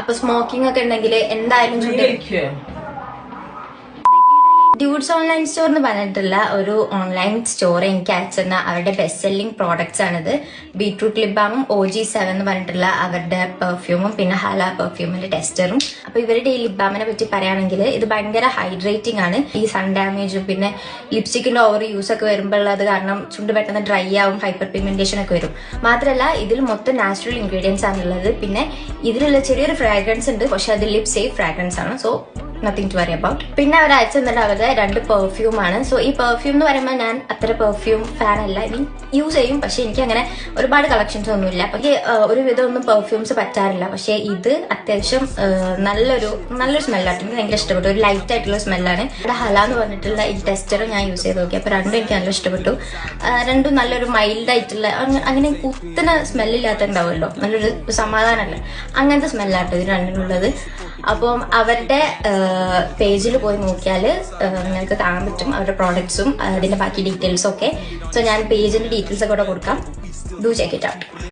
അപ്പൊ സ്മോക്കിംഗ് ഒക്കെ ഉണ്ടെങ്കിൽ എന്തായാലും ഡ്യൂഡ്സ് ഓൺലൈൻ സ്റ്റോർ എന്ന് പറഞ്ഞിട്ടുള്ള ഒരു ഓൺലൈൻ സ്റ്റോർ എനിക്ക് അയച്ചെന്ന അവരുടെ ബെസ്റ്റ് സെല്ലിംഗ് പ്രോഡക്ട്സ് ആണിത്. ബീട്രൂട്ട് ലിപ് ബാമും OG7 എന്ന് പറഞ്ഞിട്ടുള്ള അവരുടെ പെർഫ്യൂമും പിന്നെ ഹല പെർഫ്യൂമിന്റെ ടെസ്റ്ററും. അപ്പൊ ഇവരുടെ ഈ ലിപ് ബാമിനെ പറ്റി പറയുകയാണെങ്കിൽ ഇത് ഭയങ്കര ഹൈഡ്രേറ്റിംഗ് ആണ്. ഈ സൺ ഡാമേജും പിന്നെ ലിപ്സ്റ്റിക്കിന്റെ ഓവർ യൂസ് ഒക്കെ വരുമ്പോൾ അത് കാരണം ചുണ്ട് പെട്ടെന്ന് ഡ്രൈ ആവും, ഹൈപ്പർ പിഗ്മെന്റേഷൻ ഒക്കെ വരും. മാത്രമല്ല ഇതിൽ മൊത്തം നാച്ചുറൽ ഇൻഗ്രീഡിയൻസ് ആണുള്ളത്. പിന്നെ ഇതിലുള്ള ചെറിയൊരു ഫ്രാഗ്രൻസ് ഉണ്ട്, പക്ഷെ അത് ലിപ് സേഫ് ഫ്രാഗ്രൻസ് ആണ്. So nothing to worry about. പിന്നെ അവർ അയച്ചെന്നിട്ട് അവരുടെ 2 പെർഫ്യൂം ആണ്. സോ ഈ പെർഫ്യൂം എന്ന് പറയുമ്പോൾ ഞാൻ അത്ര പെർഫ്യൂം ഫാൻ അല്ല. ഐ മീൻ യൂസ് ചെയ്യും, പക്ഷെ എനിക്ക് അങ്ങനെ ഒരുപാട് കളക്ഷൻസ് ഒന്നുമില്ല. പക്ഷേ ഒരുവിധം ഒന്നും പെർഫ്യൂംസ് പറ്റാറില്ല. പക്ഷെ ഇത് അത്യാവശ്യം നല്ലൊരു സ്മെല്ലാണ്. എനിക്ക് ഭയങ്കര ഇഷ്ടപ്പെട്ടു. ഒരു ലൈറ്റ് ആയിട്ടുള്ള സ്മെല്ലാണ്. ഇവിടെ ഹല എന്ന് പറഞ്ഞിട്ടുള്ള ഈ ടെസ്റ്ററും ഞാൻ യൂസ് ചെയ്ത് നോക്കി. അപ്പൊ രണ്ടും എനിക്ക് നല്ല ഇഷ്ടപ്പെട്ടു. രണ്ടും നല്ലൊരു മൈൽഡ് ആയിട്ടുള്ള അങ്ങനെ കുത്തന സ്മെല്ലില്ലാത്തുണ്ടാവുമല്ലോ, നല്ലൊരു സമാധാനമല്ല, അങ്ങനത്തെ സ്മെല്ലാട്ടോ ഇത് രണ്ടിനുള്ളത്. അപ്പം അവരുടെ പേജിൽ പോയി നോക്കിയാൽ നിങ്ങൾക്ക് കാണാൻ പറ്റും അവരുടെ പ്രോഡക്ട്സും അതിന്റെ ബാക്കി ഡീറ്റെയിൽസും ഒക്കെ. സോ ഞാൻ പേജിന്റെ ഡീറ്റെയിൽസ് ഒക്കെ കൂടെ കൊടുക്കാം. Do check it out.